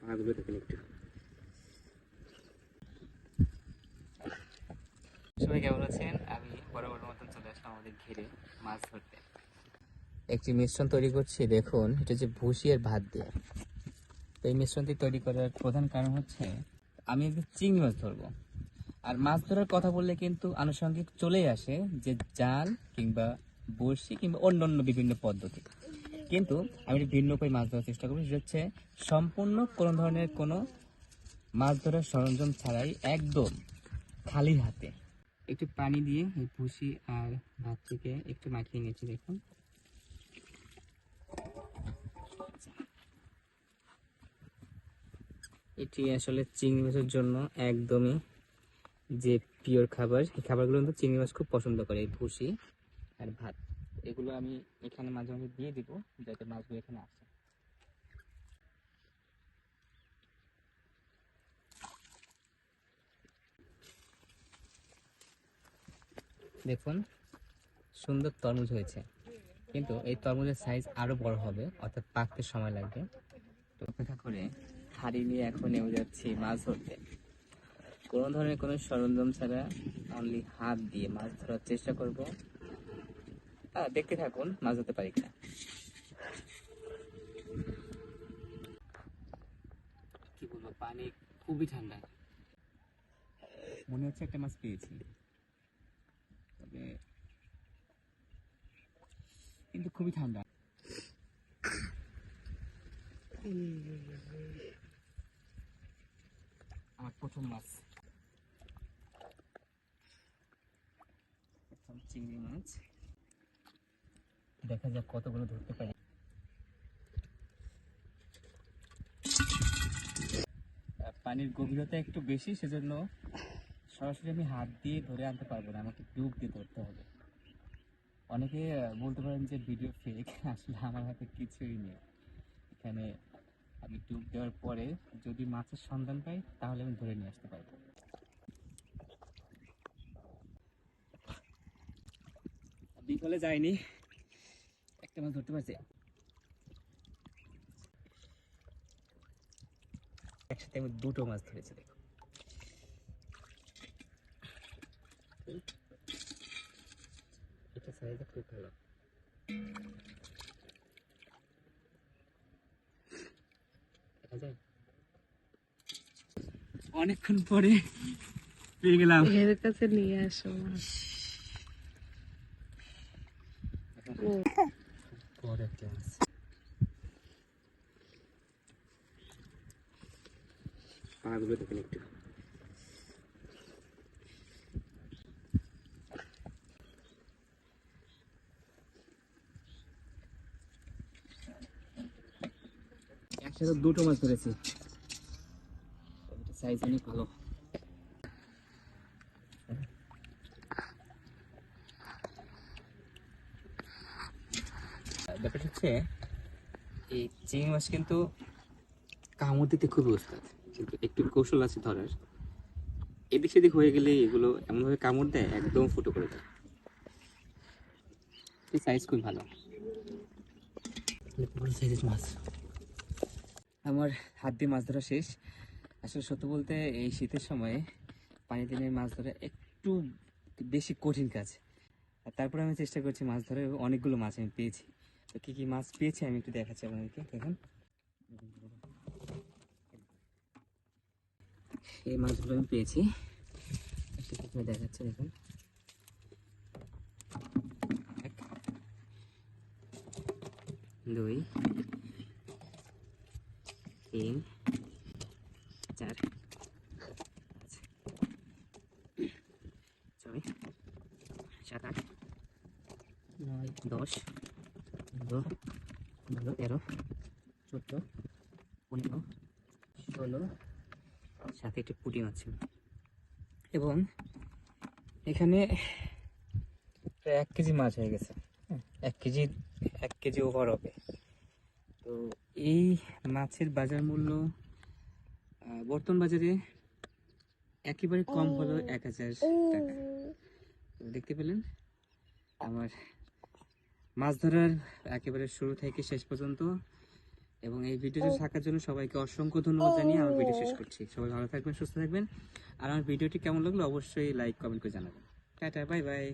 মাছগুলো দেখুন একটু। সবাই কেমন আছেন? আমি বরাবর মতন চলে আসলাম আমাদের ঘিরে মাছ ধরতে। একটি মিশ্রণ তৈরি করছি, দেখুন এটা যে ভুসি আর ভাত দিয়ে। এই মিশ্রণটি তৈরি করার প্রধান কারণ হচ্ছে আমি একটু চিংড়ি মাছ ধরবো। আর মাছ ধরার কথা বললে কিন্তু আনুষঙ্গিক চলেই আসে যে জাল কিংবা বড়শি কিংবা অন্যান্য বিভিন্ন পদ্ধতি। কিন্তু আমি একটু ভিন্ন উপায়ে মাছ ধরার চেষ্টা করবো, সেটা হচ্ছে সম্পূর্ণ কোনো ধরনের কোনো মাছ ধরার সরঞ্জাম ছাড়াই একদম খালি হাতে। একটু পানি দিয়ে এই ভুসি আর ভাত থেকে একটু মাখিয়ে নিয়েছি, দেখুন। এটি আসলে চিংড়ি মাছের জন্য একদমই যে পিওর খাবার, এই খাবারগুলো কিন্তু চিংড়ি মাছ খুব পছন্দ করে, এই ভুসি আর ভাত। এগুলো আমি এখানে মাঝে মাঝে দিয়ে দিব যাতে মাছগুলো এখানে আসে। দেখুন সুন্দর তরমুজ হয়েছে, কিন্তু এই তরমুজের সাইজ আরো বড় হবে, অর্থাৎ পাকতে সময় লাগবে। তো অপেক্ষা করে হাঁড়ি নিয়ে এখন নেমে যাচ্ছি মাছ ধরতে। কোনো ধরনের কোনো সরঞ্জাম ছাড়া অনলি হাত দিয়ে মাছ ধরার চেষ্টা করব। দেখতে থাকুন মাছ ধরতে পারি কিনা। কি বলবো, পানি খুবই ঠান্ডা, মনে হচ্ছে একটা মাছ পেয়েছি, তবে কিন্তু খুবই ঠান্ডা। আমার প্রথম মাছ, প্রথম চিংড়ি মাছ। দেখা যাক কতগুলো ধরতে পারি। পানির গভীরতা একটু বেশি, সেজন্য সরাসরি আমি হাত দিয়ে ধরে আনতে পারবো না, আমাকে ডুব দিয়ে ধরতে হবে। অনেকে বলতে পারেন যে ভিডিও ফেক, আসলে আমার হাতে কিছুই নেই। এখানে আমি ডুব দেওয়ার পরে যদি মাছের সন্ধান পাই তাহলে আমি ধরে নিয়ে আসতে পারবো। বিফলে যায়নি, একটা মাছ ধরতে পারছি। একসাথে আমি দুটো মাছ ধরেছি, দেখো। এটা সাইজটা খুব ভালো। দেখা যায় অনেকক্ষণ পরে পেয়ে গেলাম। এর কাছে নিয়ে আসো বড় একটা মাছ। পাগুলো দেখুন একটু। একসাথে দুটো মাছ ধরেছি, সাইজ অনেক ভালো। ব্যাপারটা হচ্ছে এই চিংড়ি মাছ কিন্তু কামড় দিতে খুবই ওস্তাদ, কিন্তু একটু কৌশল আছে ধরার। এদিক সেদিক হয়ে গেলে এগুলো এমনভাবে কামড় দেয়, একদম ফুটো করে দেয়। এই সাইজ খুব ভালো, বড় সাইজের মাছ। আমার হাত দিয়ে মাছ ধরা শেষ। আসলে সত্য বলতে এই শীতের সময়ে পানিতে নেমে মাছ ধরা একটু বেশি কঠিন কাজ। আর তারপরে আমি চেষ্টা করছি মাছ ধরে, অনেকগুলো মাছ আমি পেয়েছি। তো কী কী মাছ পেয়েছি আমি একটু দেখাচ্ছি আপনাদেরকে, দেখুন। এই মাছগুলো আমি পেয়েছি, সেক্ষেত্রে দেখাচ্ছে, দেখুন। এক, দুই, তিন, চার, পাঁচ, ছয়, সাত, আট, 9, 10, 11, 12, 13, 14, 15, 16, সাথে একটি পুঁটি মাছ ছিল। এবং এখানে প্রায় 1 কেজি মাছ হয়ে গেছে। 1 কেজি ওভার হবে। তো এই মাছের বাজার মূল্য বর্তমান বাজারে একেবারে কম হলো 1000 টাকা। দেখতে পেলেন আমার মাছ ধরার একেবারে শুরু থেকে শেষ পর্যন্ত এবং এই ভিডিওটি থাকার জন্য সবাইকে অসংখ্য ধন্যবাদ জানিয়ে আমার ভিডিও শেষ করছি। সবাই ভালো থাকবেন, সুস্থ থাকবেন। আর আমার ভিডিওটি কেমন লাগলো অবশ্যই লাইক কমেন্ট করে জানাবেন। Tata, bye bye.